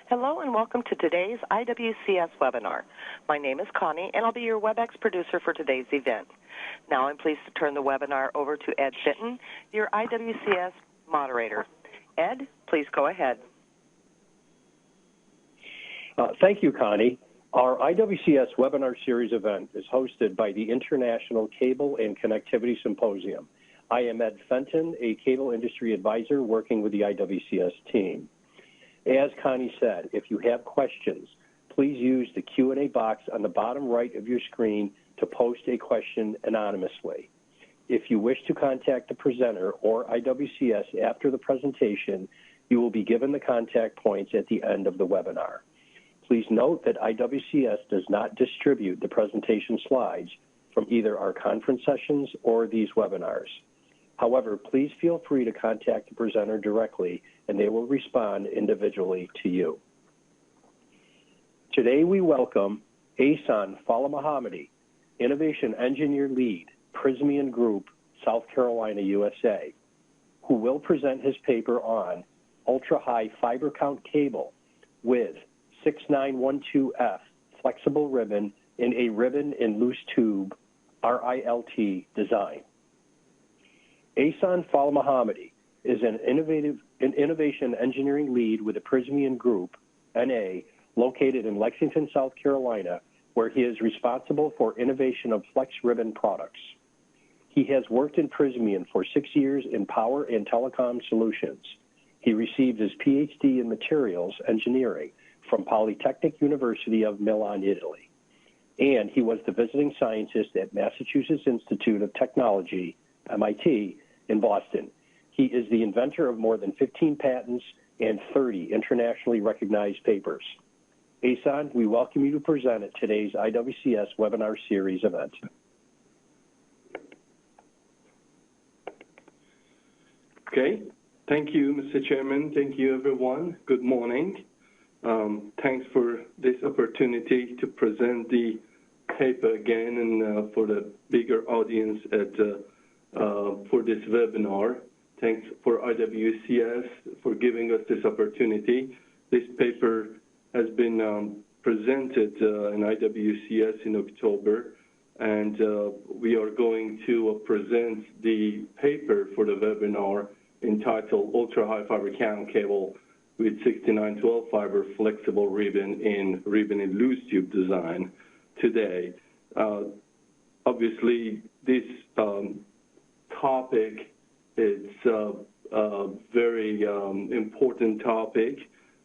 Hello and welcome to today's IWCS webinar. My name is Connie and I'll be your WebEx producer for today's event. Now I'm pleased to turn the webinar over to Ed Fitton, your IWCS moderator. Ed, please go ahead. Thank you, Connie. Our IWCS webinar series event is hosted by the International Cable and Connectivity Symposium. I am Ed Fenton, a cable industry advisor working with the IWCS team. As Connie said, if you have questions, please use the Q&A box on the bottom right of your screen to post a question anonymously. If you wish to contact the presenter or IWCS after the presentation, you will be given the contact points at the end of the webinar. Please note that IWCS does not distribute the presentation slides from either our conference sessions or these webinars. However, please feel free to contact the presenter directly and they will respond individually to you. Today we welcome Ehsan Falamahamady, Innovation Engineer Lead, Prysmian Group, South Carolina, USA, who will present his paper on ultra-high fiber count cable with 6912F flexible ribbon in a ribbon in loose tube RILT design. Ehsan Falamahamady is an innovation engineering lead with the Prysmian Group, NA, located in Lexington, South Carolina, where he is responsible for innovation of flex ribbon products. He has worked in Prysmian for 6 years in power and telecom solutions. He received his PhD in materials engineering from Polytechnic University of Milan, Italy. And he was the visiting scientist at Massachusetts Institute of Technology, MIT, in Boston. He is the inventor of more than 15 patents and 30 internationally recognized papers. Ehsan, we welcome you to present at today's IWCS webinar series event. Okay, thank you, Mr. Chairman. Thank you, everyone. Good morning. Thanks for this opportunity to present the paper again and for the bigger audience for this webinar. Thanks for IWCS for giving us this opportunity. This paper has been presented in IWCS in October, and we are going to present the paper for the webinar entitled Ultra-High Fiber Count Cable with 6912 fiber flexible ribbon in loose tube design today. Obviously, this topic is a very important topic,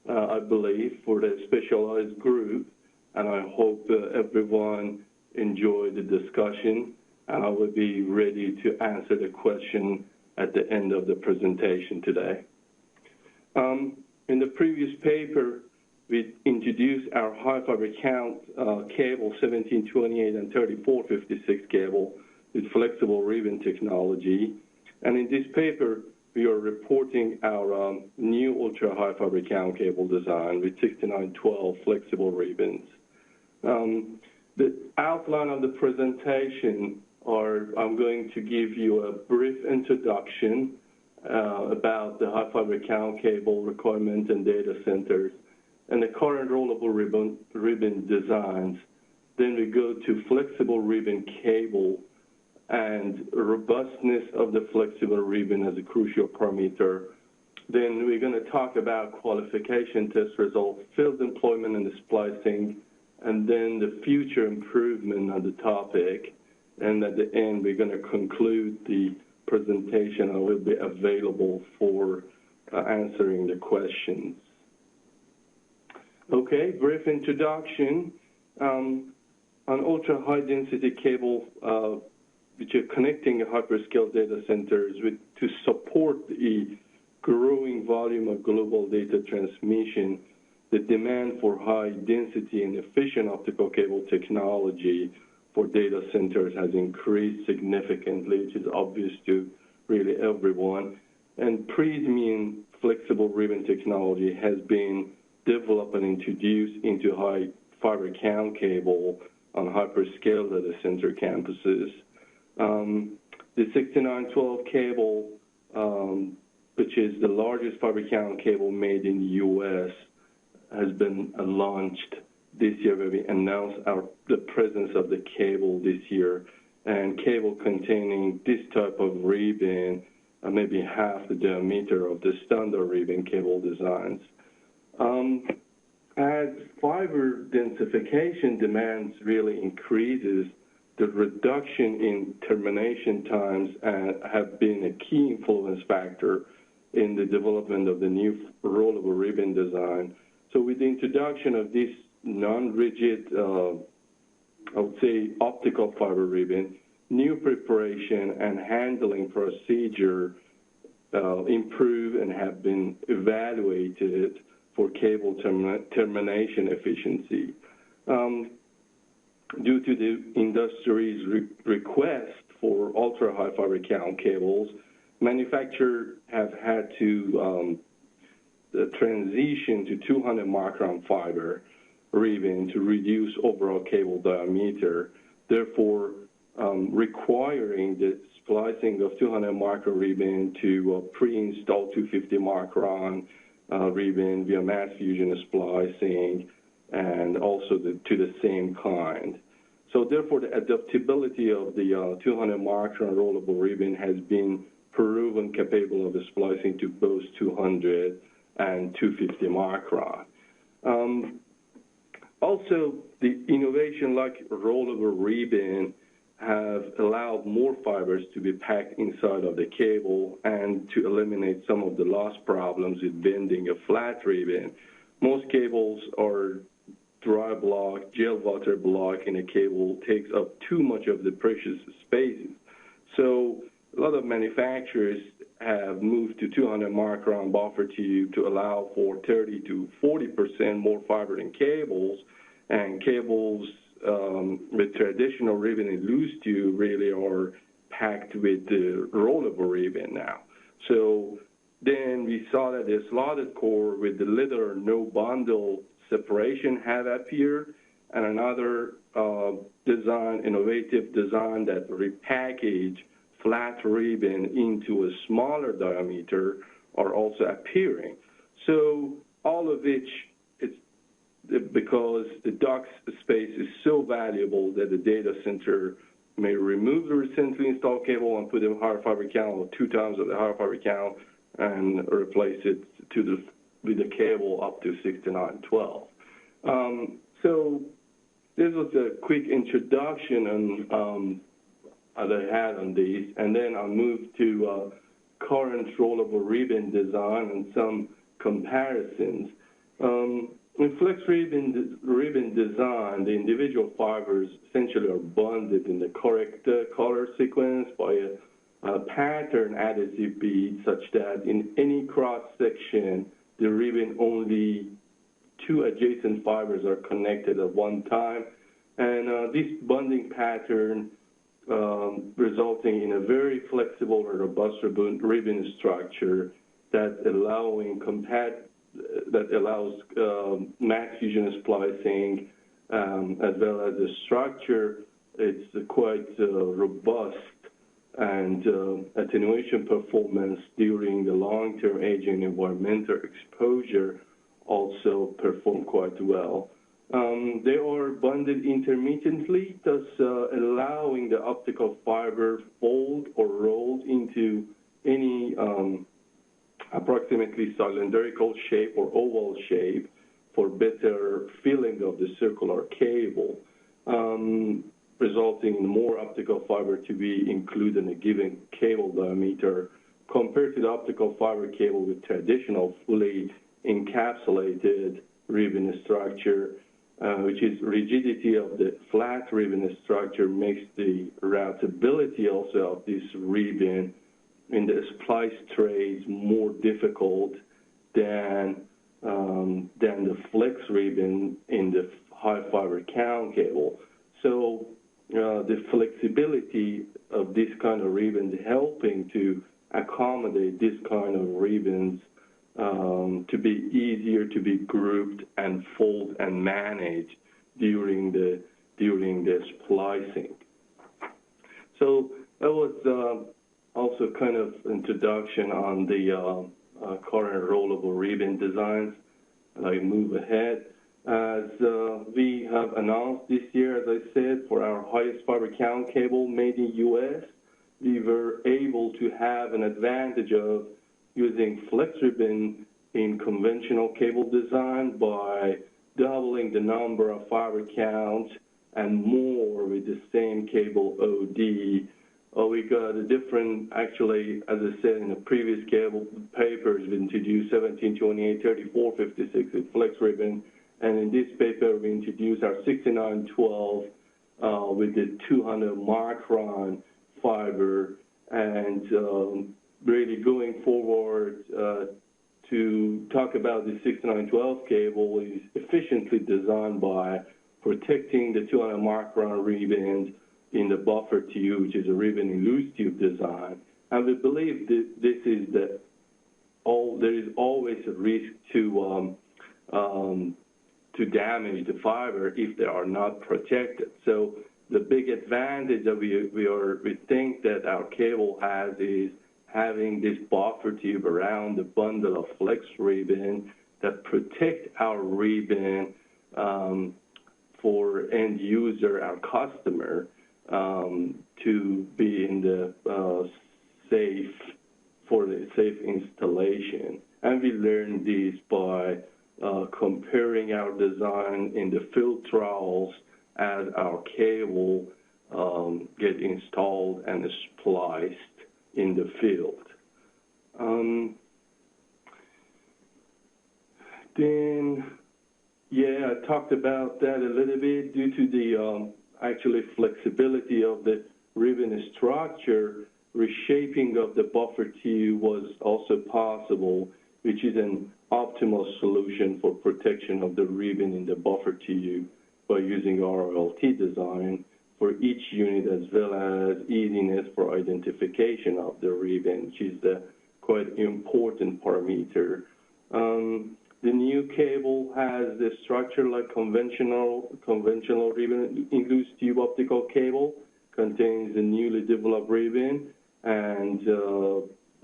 I believe, for the specialized group, and I hope everyone enjoyed the discussion, and I will be ready to answer the question at the end of the presentation today. In the previous paper, we introduced our high fiber count cable 1728 and 3456 cable with flexible ribbon technology. And in this paper, we are reporting our new ultra-high fiber count cable design with 6912 flexible ribbons. The outline of the presentation I'm going to give you a brief introduction about the high fiber count cable requirement in data centers and the current rollable ribbon designs. Then we go to flexible ribbon cable and robustness of the flexible ribbon as a crucial parameter. Then we're going to talk about qualification test results, field employment and the splicing, and then the future improvement on the topic. And at the end, we're going to conclude the presentation and will be available for answering the questions. Okay, brief introduction. An ultra-high density cable which are connecting hyperscale data centers to support the growing volume of global data transmission. The demand for high density and efficient optical cable technology for data centers has increased significantly, which is obvious to really everyone. And Prysmian flexible ribbon technology has been developed and introduced into high fiber count cable on hyperscale data center campuses. The 6912 cable, which is the largest fiber count cable made in the U.S., has been launched this year, where we announced the presence of the cable this year, and cable containing this type of ribbon, maybe half the diameter of the standard ribbon cable designs. As fiber densification demands really increases, the reduction in termination times have been a key influence factor in the development of the new rollable ribbon design. So with the introduction of this non-rigid, I would say, optical fiber ribbon, new preparation and handling procedure improve and have been evaluated for cable termination efficiency. Due to the industry's request for ultra-high fiber count cables, manufacturers have had to transition to 200 micron fiber ribbon to reduce overall cable diameter, therefore requiring the splicing of 200 micron ribbon to pre-install 250 micron ribbon via mass fusion splicing, and also to the same kind. So therefore, the adaptability of the 200 micron rollable ribbon has been proven capable of splicing to both 200 and 250 micron. Also, the innovation like rollable ribbon have allowed more fibers to be packed inside of the cable and to eliminate some of the loss problems with bending a flat ribbon. Most cables are dry block, gel water block in a cable takes up too much of the precious space. So a lot of manufacturers have moved to 200 micron buffer tube to allow for 30 to 40% more fiber in cables, and cables with traditional ribbon and loose tube really are packed with the rollable ribbon now. So then we saw that the slotted core with the little or no bundle separation have appeared, and another innovative design that repackage flat ribbon into a smaller diameter are also appearing. So all of which, because the dock space is so valuable that the data center may remove the recently installed cable and put in higher fiber count or 2 times of the higher fiber count and replace it with the cable up to 6912. So this was a quick introduction on that I had on these, and then I'll move to current rollable ribbon design and some comparisons. In flex ribbon design, the individual fibers essentially are bonded in the correct color sequence by a pattern adhesive bead, such that in any cross section, the ribbon only 2 adjacent fibers are connected at one time, and this bonding pattern resulting in a very flexible and robust ribbon structure that allows mass fusion splicing, as well as the structure. It's quite robust, and attenuation performance during the long-term aging environmental exposure also perform quite well. They are bonded intermittently, thus allowing the optical fiber fold or roll into any approximately cylindrical shape or oval shape for better filling of the circular cable, resulting in more optical fiber to be included in a given cable diameter compared to the optical fiber cable with traditional fully encapsulated ribbon structure, which is rigidity of the flat ribbon structure makes the routability also of this ribbon in the splice trays more difficult than the flex ribbon in the high fiber count cable. So the flexibility of this kind of ribbon helping to accommodate this kind of ribbons to be easier to be grouped and fold and manage during the splicing. So that was also kind of introduction on the current rollable ribbon designs. and I move ahead. As we have announced this year, as I said, for our highest fiber count cable made in U.S., we were able to have an advantage of using flex ribbon in conventional cable design by doubling the number of fiber counts and more with the same cable OD. We got a different, actually, as I said in the previous cable papers, we introduced 1728, 3456 with flex ribbon. And in this paper, we introduced our 6912 with the 200 micron fiber. And really going forward to talk about the 6912 cable is efficiently designed by protecting the 200 micron ribbons in the buffer tube, which is a ribbon in loose tube design. And we believe that this is there is always a risk to damage the fiber if they are not protected. So the big advantage that we think that our cable has is having this buffer tube around the bundle of flex ribbon that protect our ribbon for end user, our customer, to be in the safe installation. And we learned this by comparing our design in the field trials as our cable get installed and spliced in the field. I talked about that a little bit due to the actually flexibility of the ribbon structure. Reshaping of the buffer tube was also possible, which is an optimal solution for protection of the ribbon in the buffer tube by using RILT design for each unit, as well as easiness for identification of the ribbon, which is the quite important parameter. The new cable has the structure like conventional ribbon in loose tube optical cable, contains a newly developed ribbon, and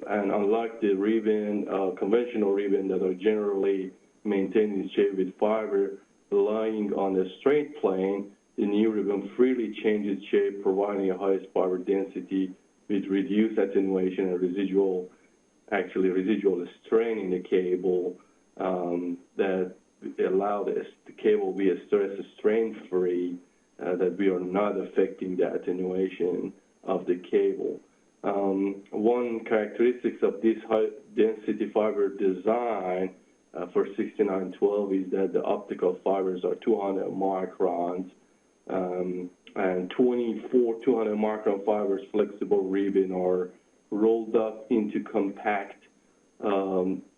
unlike the ribbon, conventional ribbon that are generally maintained in shape with fiber lying on a straight plane, the new ribbon freely changes shape, providing a highest fiber density with reduced attenuation and residual strain in the cable that allow the cable to be strain-free, that we are not affecting the attenuation of the cable. One characteristic of this high-density fiber design for 6912 is that the optical fibers are 200 microns, and 24 200 micron fibers flexible ribbon are rolled up into compact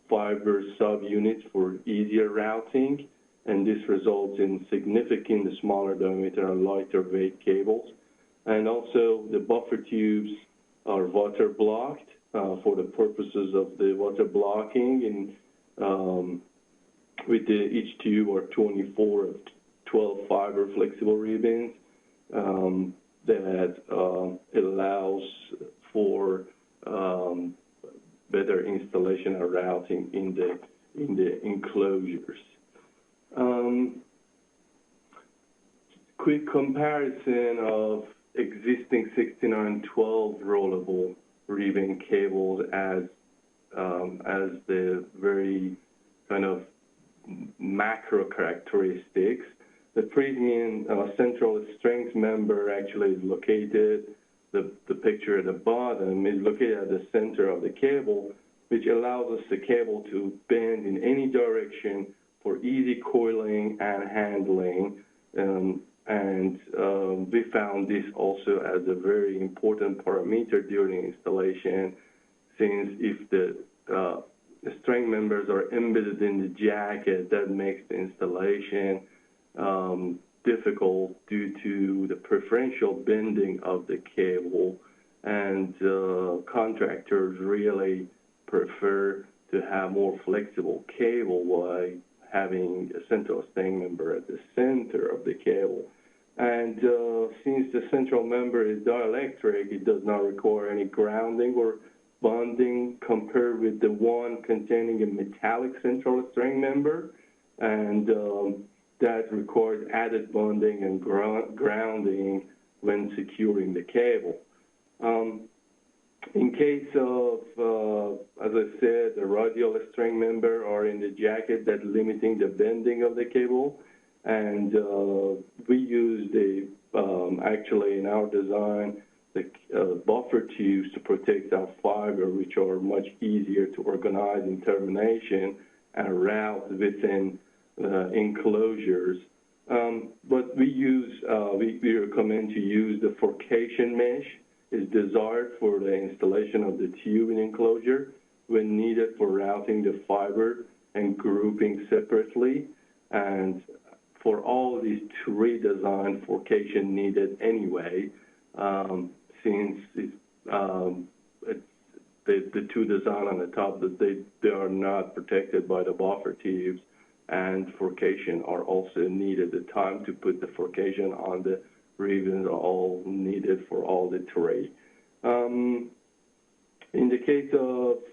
fiber subunits for easier routing, and this results in significantly smaller diameter and lighter weight cables. And also the buffer tubes are water blocked for the purposes of the water blocking, and with each tube are 24 of 12 fiber flexible ribbons that allows for better installation and routing in the enclosures. Quick comparison of existing 6912 rollable ribbon cables as the very kind of macro characteristics. The premium central strength member actually is located, the picture at the bottom is located at the center of the cable, which allows us the cable to bend in any direction for easy coiling and handling. We found this also as a very important parameter during installation, since if the string members are embedded in the jacket, that makes the installation difficult due to the preferential bending of the cable, and contractors really prefer to have more flexible cable by having a central string member at the center of the cable. And since the central member is dielectric, it does not require any grounding or bonding compared with the one containing a metallic central string member. and that requires added bonding and grounding when securing the cable. In case of, as I said, the radial string member are in the jacket that limiting the bending of the cable, and we use actually in our design, the buffer tubes to protect our fiber, which are much easier to organize in termination and route within enclosures. But we recommend to use the forcation mesh. Is desired for the installation of the tube in enclosure when needed for routing the fiber and grouping separately. And for all these three design, forcation needed anyway, since the two design on the top, that they are not protected by the buffer tubes, and forcation are also needed. The time to put the forcation on the ribbons are all needed for all the three. In the case of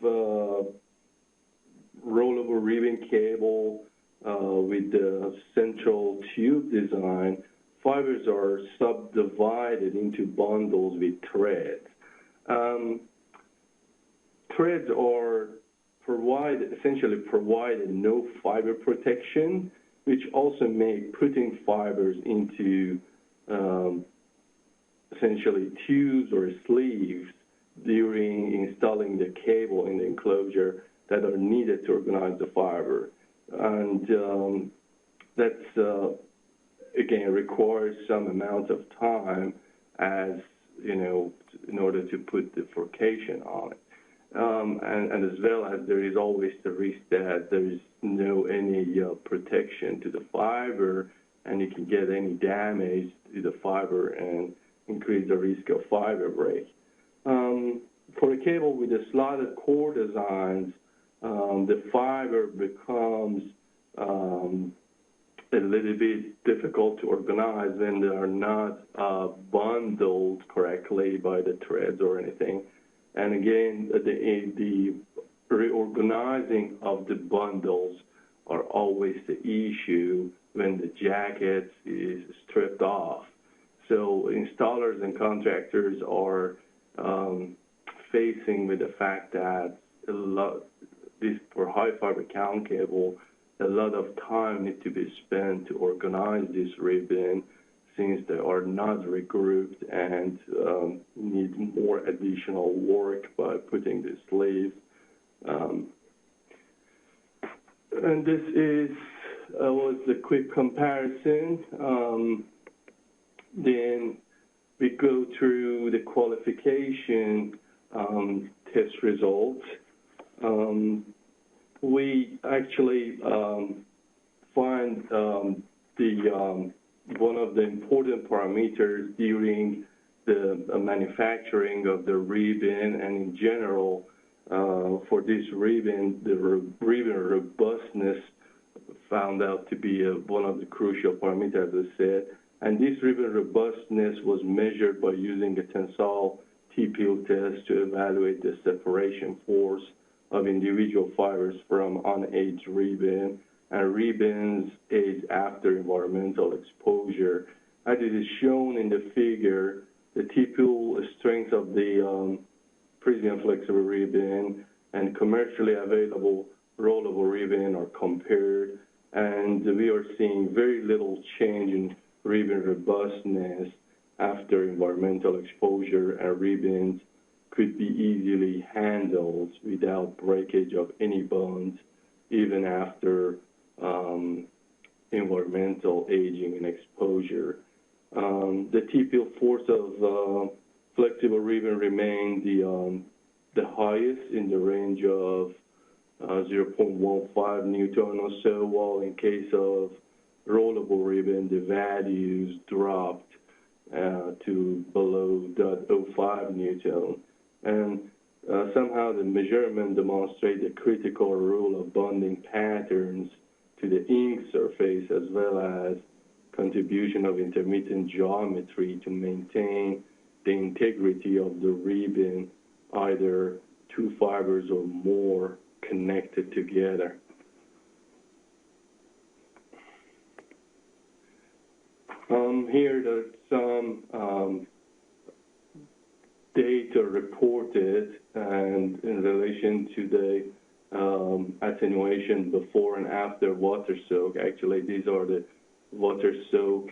rollable ribbon cable with the central tube design, fibers are subdivided into bundles with threads. Threads are essentially provide no fiber protection, which also make putting fibers into essentially tubes or sleeves during installing the cable in the enclosure that are needed to organize the fiber. And that's, again, requires some amount of time in order to put the forcation on it. And as well as there is always the risk that there is any protection to the fiber, and you can get any damage to the fiber and increase the risk of fiber break. For a cable with the slotted core designs, the fiber becomes a little bit difficult to organize when they are not bundled correctly by the threads or anything. And again, the reorganizing of the bundles are always the issue when the jacket is stripped off. So installers and contractors are facing with the fact that for high fiber count cable, a lot of time needs to be spent to organize this ribbon, since they are not regrouped and need more additional work by putting the sleeves. And this was a quick comparison. Then we go through the qualification test results. We actually find one of the important parameters during the manufacturing of the ribbon, and in general for this ribbon, the ribbon robustness found out to be one of the crucial parameters, as I said. And this ribbon robustness was measured by using a tensile TPO test to evaluate the separation force of individual fibers from unaged ribbon and ribbons aged after environmental exposure. As it is shown in the figure, the TPO strength of the premium flexible ribbon and commercially available rollable ribbon are compared, and we are seeing very little change in ribbon robustness after environmental exposure, and ribbons could be easily handled without breakage of any bonds, even after environmental aging and exposure. The TPO force of flexible ribbon remained the highest in the range of 0.15 Newton or so, while in case of rollable ribbon, the values dropped to below 0.05 Newton. And somehow the measurement demonstrates the critical role of bonding patterns to the ink surface, as well as contribution of intermittent geometry to maintain the integrity of the ribbon, either two fibers or more connected together. here there's some data reported and in relation to the attenuation before and after water soak. Actually, these are the water soak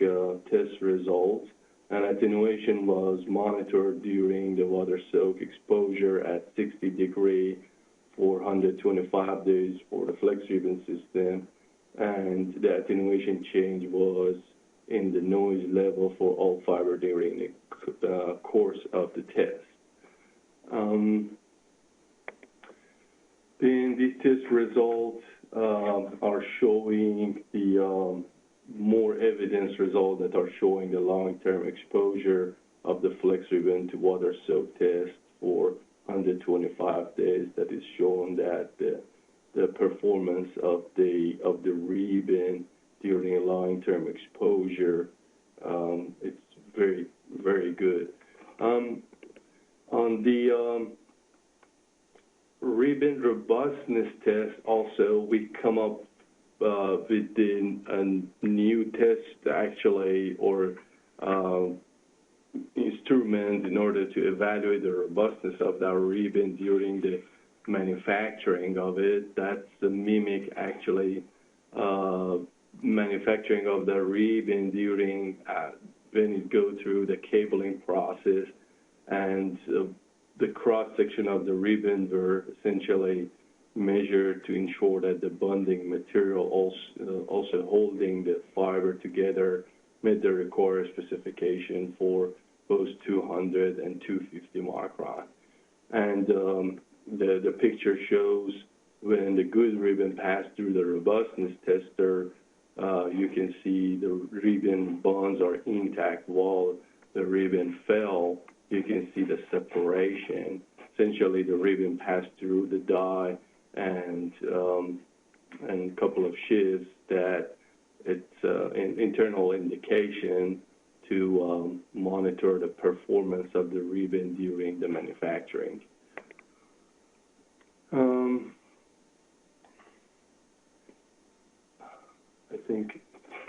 test results. And attenuation was monitored during the water soak exposure at 60 degrees for 125 days for the flex ribbon system. And the attenuation change was in the noise level for all fiber during the course of the test. Then these test results are showing the more evidence results that are showing the long-term exposure of the flex ribbon to water soak test for 125 days. That is showing that the performance of the ribbon during a long-term exposure, it's very, very good. On the ribbon robustness test, also we come up with a new test actually, or instrument in order to evaluate the robustness of that ribbon during the manufacturing of it. That's the mimic actually manufacturing of the ribbon during when it goes through the cabling process, and the cross section of the ribbon were essentially measured to ensure that the bonding material also holding the fiber together met the required specification for both 200 and 250 micron. And the picture shows when the good ribbon passed through the robustness tester, you can see the ribbon bonds are intact. While the ribbon fell, you can see the separation. Essentially, the ribbon passed through the die and a couple of shifts that it's an internal indication to monitor the performance of the ribbon during the manufacturing. I think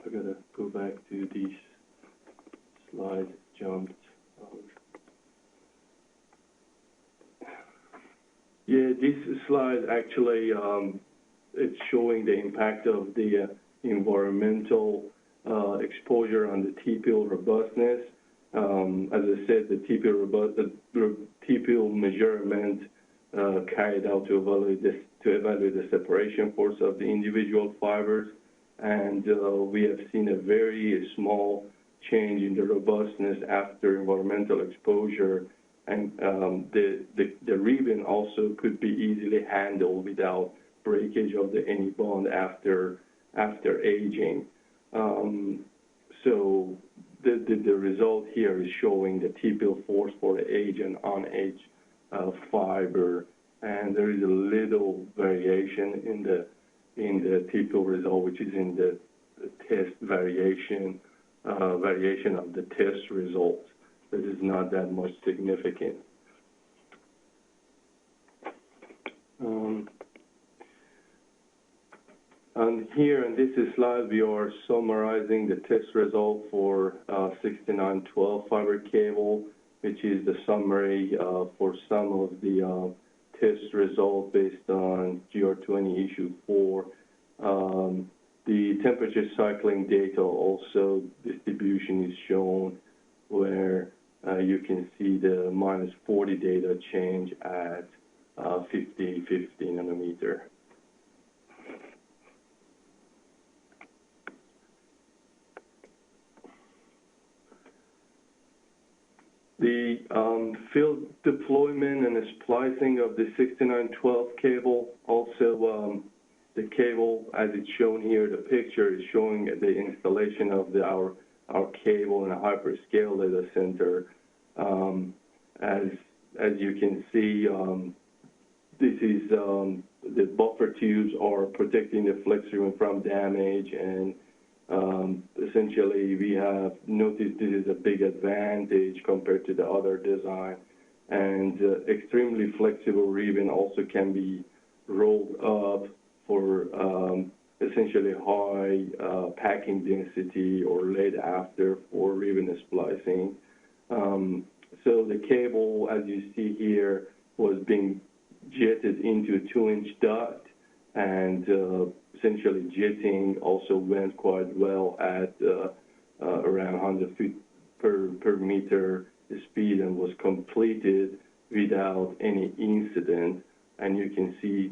I gotta go back to these slides. Jumped. Yeah, this slide actually it's showing the impact of the environmental exposure on the TPL robustness. As I said, the TPL measurement carried out to evaluate the separation force of the individual fibers, and we have seen a very small change in the robustness after environmental exposure. And the ribbon also could be easily handled without breakage of any bond after aging. So the result here is showing the TPL force for the age and on-age fiber, and there is a little variation in the TPL result, which is in the test variation of the test results. That is not that much significant. And here in this slide, we are summarizing the test result for 6912 fiber cable, which is the summary for some of the test results based on GR20 issue 4. The temperature cycling data also distribution is shown, where you can see the -40 data change at 50 nanometer. The field deployment and the splicing of the 6912 cable, also the cable, as it's shown here, the picture is showing the installation of our cable in a hyperscale data center. As you can see, this is the buffer tubes are protecting the flex ribbon from damage, and essentially we have noticed this is a big advantage compared to the other design. And extremely flexible ribbon also can be rolled up for essentially high packing density or late after for ribbon splicing. So the cable, as you see here, was being jetted into a 2-inch duct, and essentially jetting also went quite well at around 100 feet per meter speed and was completed without any incident. And you can see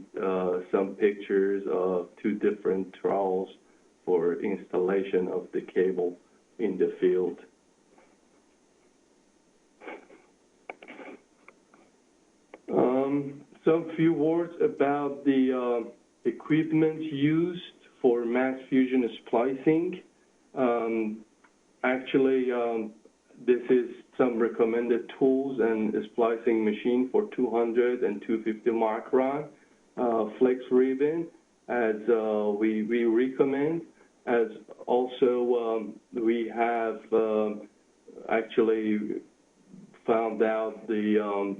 some pictures of 2 different trowels for installation of the cable in the field. Some few words about the equipment used for mass fusion splicing. Actually, this is some recommended tools and splicing machine for 200 and 250 micron flex ribbon, as we recommend. As also, we have actually found out the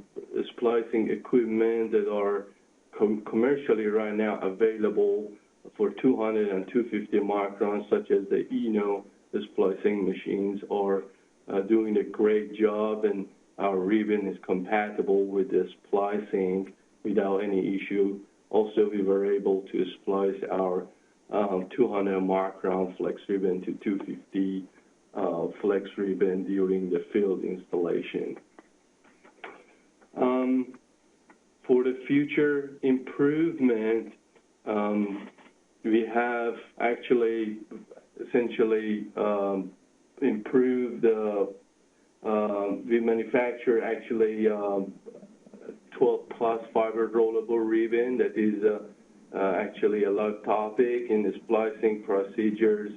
splicing equipment that are commercially right now available for 200 and 250 microns, such as the splicing machines, are doing a great job, and our ribbon is compatible with the splicing without any issue. Also, we were able to splice our 200 micron flex ribbon to 250 flex ribbon during the field installation. For the future improvement, we have actually essentially improved, we manufacture actually 12-plus fiber rollable ribbon that is actually a live topic, and the splicing procedures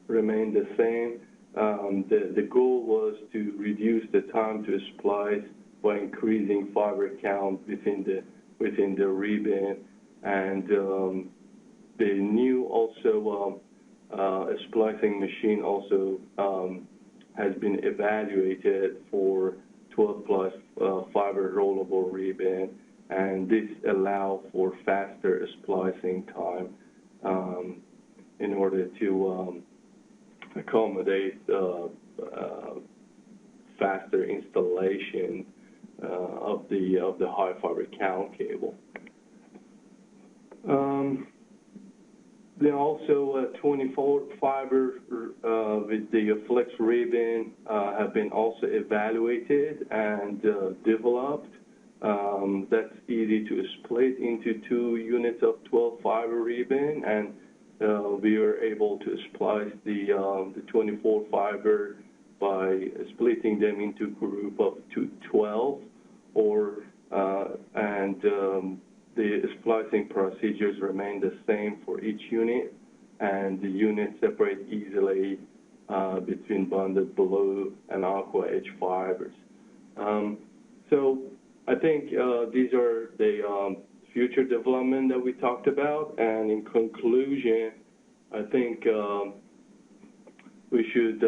remain the same. The goal was to reduce the time to splice by increasing fiber count within the ribbon, and the new also splicing machine also has been evaluated for 12-plus fiber rollable ribbon, and this allows for faster splicing time in order to accommodate faster installation of the high fiber count cable. Then also 24 fiber with the flex ribbon have been also evaluated and developed. That's easy to split into 2 units of 12 fiber ribbon, and we are able to splice the 24 fiber by splitting them into group of 12, and the splicing procedures remain the same for each unit, and the units separate easily between bonded blue and aqua edge fibers. So I think these are the future development that we talked about, and in conclusion, I think we should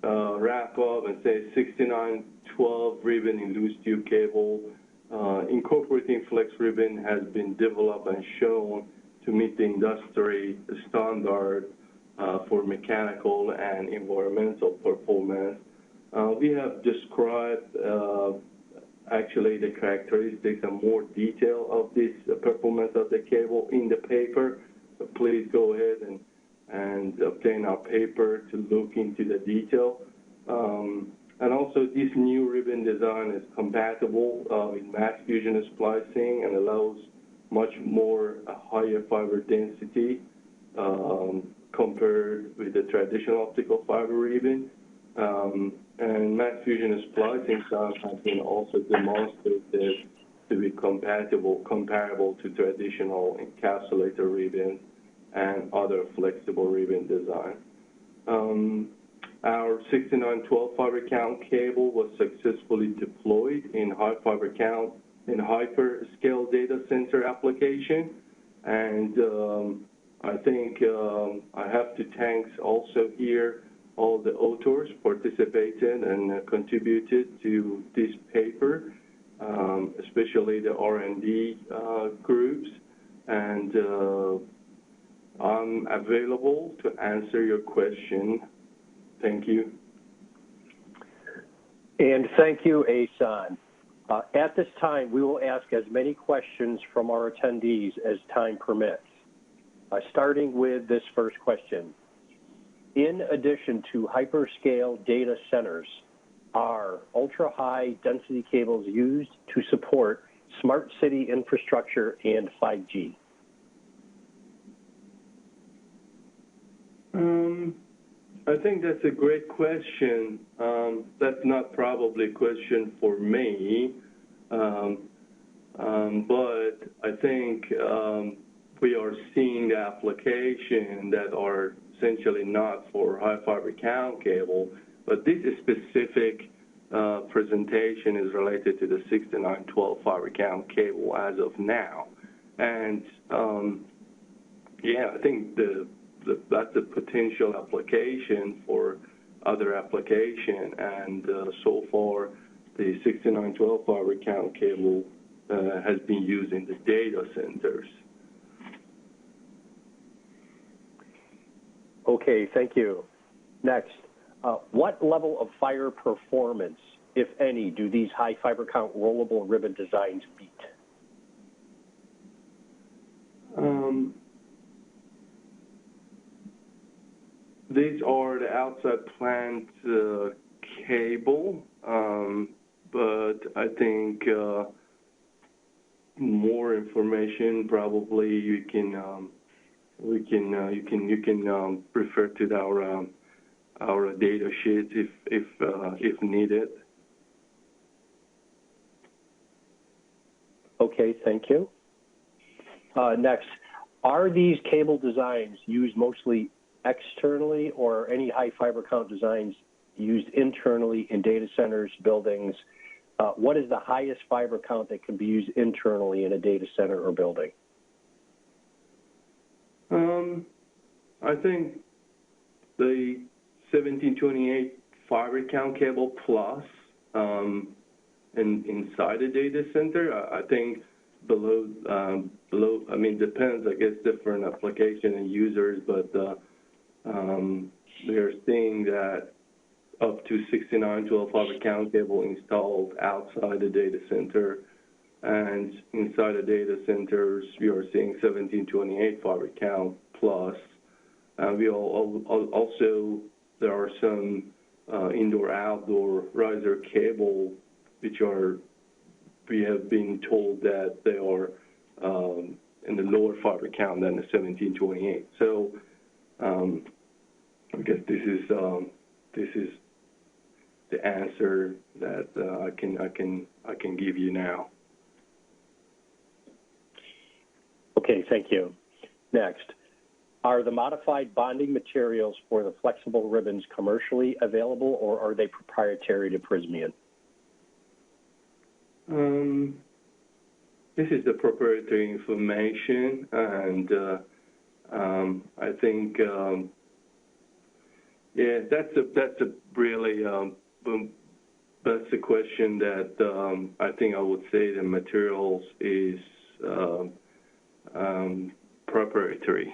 wrap up and say 6912 ribbon in loose tube cable incorporating flex ribbon has been developed and shown to meet the industry standard for mechanical and environmental performance. We have described actually the characteristics and more detail of this performance of the cable in the paper. So please go ahead and obtain our paper to look into the detail. And also, this new ribbon design is compatible with mass fusion splicing and allows much more higher fiber density compared with the traditional optical fiber ribbon. And mass fusion splicing sound has been also demonstrated to be comparable to traditional encapsulator ribbon and other flexible ribbon design. Our 6912 fiber count cable was successfully deployed in high fiber count in hyperscale data center application, and I think I have to thank also here all the authors participated and contributed to this paper, especially the R&D groups, and I'm available to answer your question. Thank you. And thank you, Asan. At this time, we will ask as many questions from our attendees as time permits. Starting with this first question. In addition to hyperscale data centers, are ultra-high density cables used to support smart city infrastructure and 5G? I think that's a great question. That's not probably a question for me, but I think we are seeing the application that are essentially not for high fiber count cable, but this specific presentation is related to the 6912 fiber count cable as of now. And yeah, I think that's a potential application for other application, and so far the 6912 fiber count cable has been used in the data centers. Okay, thank you. Next, what level of fire performance, if any, do these high fiber count rollable ribbon designs beat? These are the outside plant cable, but I think more information probably you can refer to our data sheet if needed. Okay, thank you. Next, are these cable designs used mostly externally, or any high fiber count designs used internally in data centers, buildings? What is the highest fiber count that can be used internally in a data center or building? I think the 1728 fiber count cable plus inside a data center, I think below, I mean, depends, I guess, different application and users, but we are seeing that up to 6912 fiber count cable installed outside the data center, and inside the data centers, we are seeing 1728 fiber count plus. We also, there are some indoor-outdoor riser cable, which are, we have been told that they are in the lower fiber count than the 1728. So I guess this is the answer that I can give you now. Okay, thank you. Next, are the modified bonding materials for the flexible ribbons commercially available, or are they proprietary to Prysmian? This is the proprietary information, and I think, yeah, that's a really that's a question that I think I would say the materials is proprietary.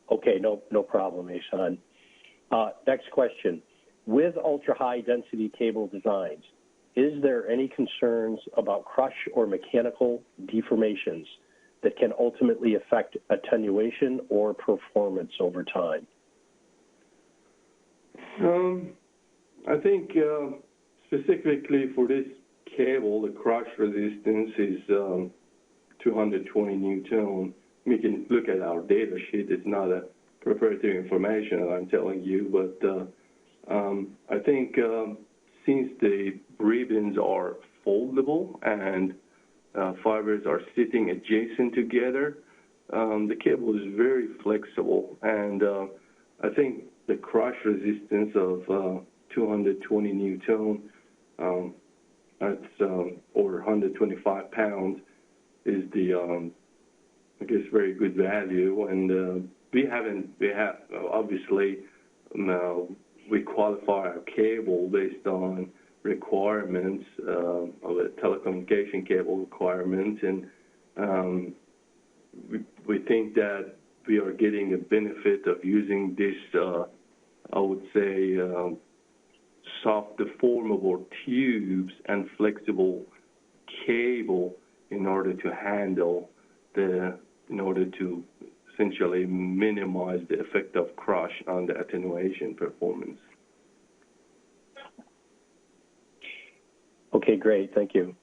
Okay, no problem, Asan. Next question. With ultra-high density cable designs, is there any concerns about crush or mechanical deformations that can ultimately affect attenuation or performance over time? I think specifically for this cable, the crush resistance is 220 Newton. We can look at our data sheet. It's not a proprietary information that I'm telling you, but I think since the ribbons are foldable and fibers are sitting adjacent together, the cable is very flexible, and I think the crush resistance of 220 Newton, that's or 125 pounds, is the I guess very good value, and we have obviously we qualify our cable based on requirements of a telecommunication cable requirements, and we think that we are getting a benefit of using this, I would say, soft deformable tubes and flexible cable in order to handle in order to essentially minimize the effect of crush on the attenuation performance. Okay, great. Thank you.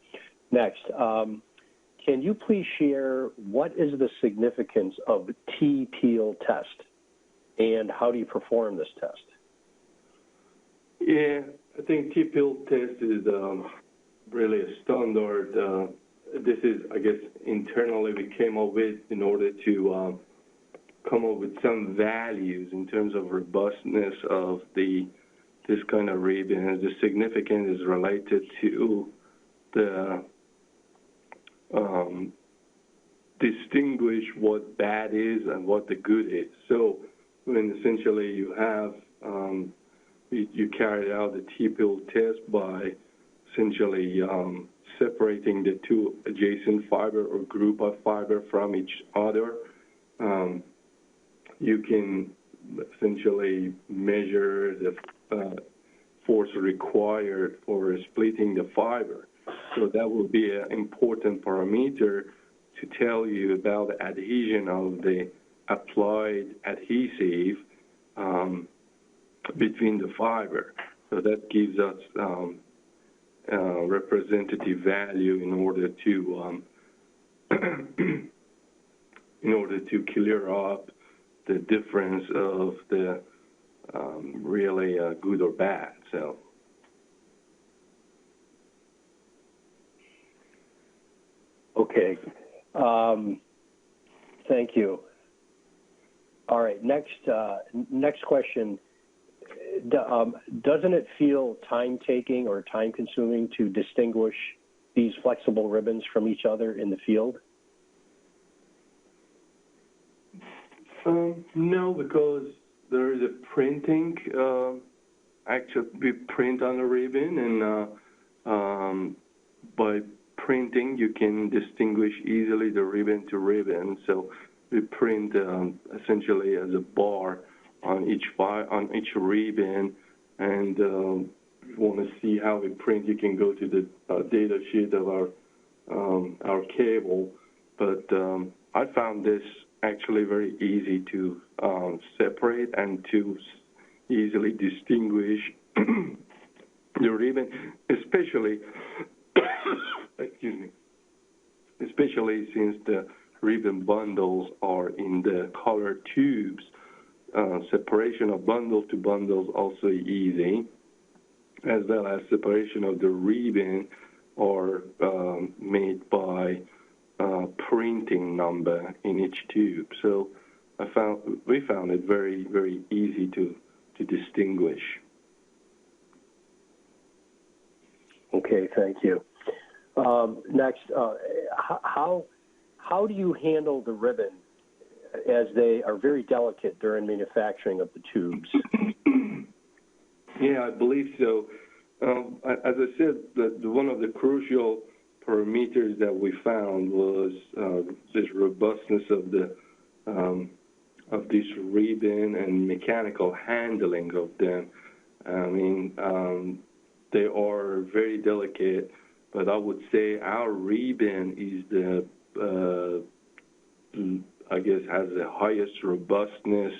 Next, can you please share what is the significance of T-peel test and how do you perform this test? Yeah, I think T-peel test is really a standard. This is, I guess, internally we came up with in order to come up with some values in terms of robustness of this kind of ribbon. The significance is related to the distinguish what bad is and what the good is. So when essentially you have you carried out the T-peel test by essentially separating the two adjacent fiber or group of fiber from each other, you can essentially measure the force required for splitting the fiber. So that will be an important parameter to tell you about the adhesion of the applied adhesive between the fiber. So that gives us representative value in order to clear up the difference of the really good or bad. So. Okay. Thank you. All right. Next question. Doesn't it feel time-taking or time-consuming to distinguish these flexible ribbons from each other in the field? No, because there is a printing. Actually, we print on a ribbon, and by printing, you can distinguish easily the ribbon to ribbon. So we print essentially as a bar on each ribbon, and if you want to see how we print, you can go to the data sheet of our cable. But I found this actually very easy to separate and to easily distinguish the ribbon, especially excuse me, especially since the ribbon bundles are in the color tubes. Separation of bundle to bundles also easy, as well as separation of the ribbon are made by printing number in each tube. So we found it very, very easy to distinguish. Okay, thank you. Next, how do you handle the ribbon as they are very delicate during manufacturing of the tubes? Yeah, I believe so. As I said, one of the crucial parameters that we found was this robustness of this ribbon and mechanical handling of them. I mean, they are very delicate, but I would say our ribbon is I guess has the highest robustness,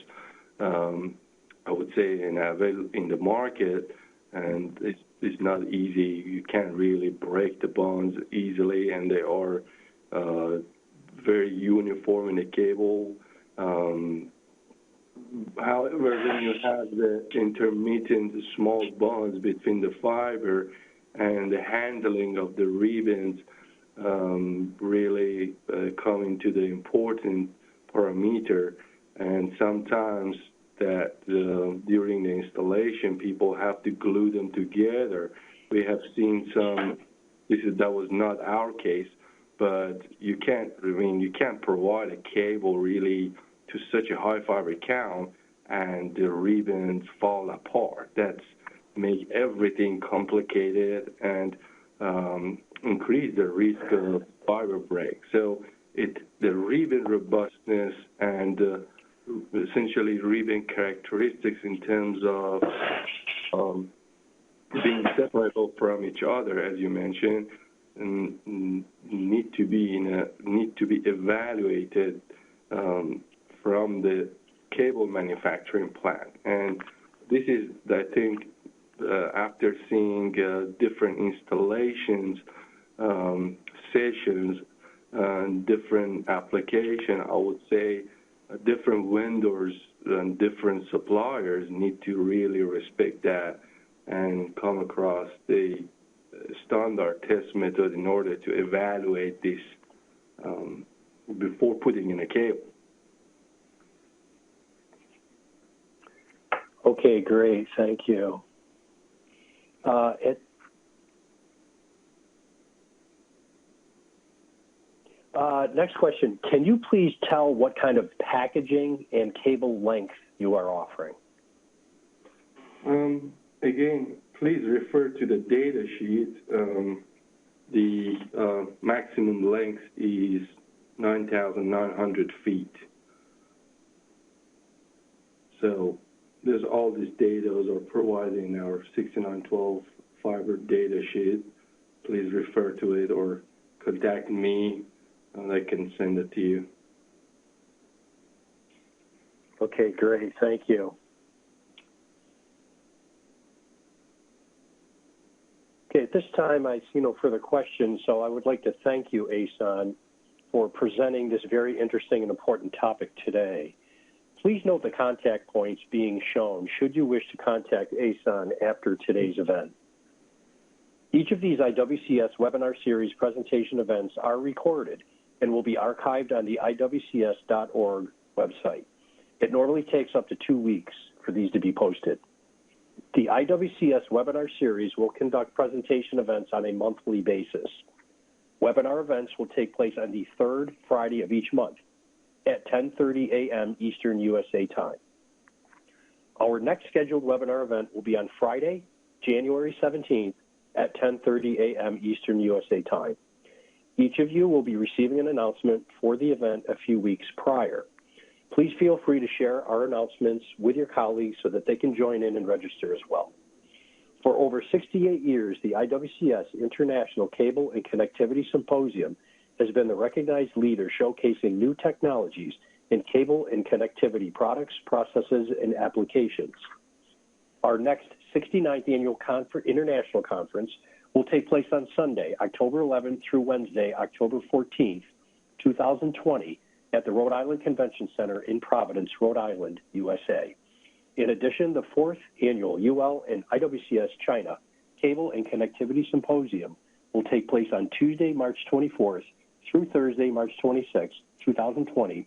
I would say, in the market, and it's not easy. You can't really break the bonds easily, and they are very uniform in the cable. However, when you have the intermittent small bonds between the fiber and the handling of the ribbons, really come into the important parameter, and sometimes that during the installation people have to glue them together. We have seen some. That was not our case, but you can't provide a cable really to such a high fiber count and the ribbons fall apart. That's make everything complicated and increase the risk of fiber break. So the ribbon robustness and essentially ribbon characteristics in terms of being separable from each other, as you mentioned, and need to be evaluated from the cable manufacturing plant. And this is, I think, after seeing different installations, sessions, different application, I would say different vendors and different suppliers need to really respect that and come across the standard test method in order to evaluate this before putting in a cable. Okay, great. Thank you. Next question. Can you please tell what kind of packaging and cable length you are offering? Again, please refer to the data sheet. The maximum length is 9,900 feet. So there's all these data are provided in our 6912 fiber data sheet. Please refer to it or contact me and I can send it to you. Okay, great. Thank you. Okay, at this time, I see no further questions, so I would like to thank you, Asan, for presenting this very interesting and important topic today. Please note the contact points being shown should you wish to contact Asan after today's event. Each of these IWCS webinar series presentation events are recorded and will be archived on the IWCS.org website. It normally takes up to 2 weeks for these to be posted. The IWCS webinar series will conduct presentation events on a monthly basis. Webinar events will take place on the third Friday of each month at 10:30 a.m. Eastern USA time. Our next scheduled webinar event will be on Friday, January 17th at 10:30 a.m. Eastern USA time. Each of you will be receiving an announcement for the event a few weeks prior. Please feel free to share our announcements with your colleagues so that they can join in and register as well. For over 68 years, the IWCS International Cable and Connectivity Symposium has been the recognized leader showcasing new technologies in cable and connectivity products, processes, and applications. Our next 69th Annual International Conference will take place on Sunday, October 11th through Wednesday, October 14th, 2020, at the Rhode Island Convention Center in Providence, Rhode Island, USA. In addition, the 4th Annual UL and IWCS China Cable and Connectivity Symposium will take place on Tuesday, March 24th through Thursday, March 26th, 2020,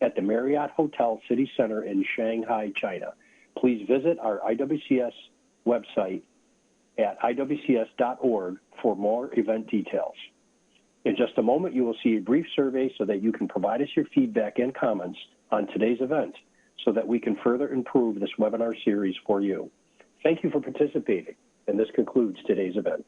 at the Marriott Hotel City Center in Shanghai, China. Please visit our IWCS website at iwcs.org for more event details. In just a moment, you will see a brief survey so that you can provide us your feedback and comments on today's event so that we can further improve this webinar series for you. Thank you for participating, and this concludes today's event.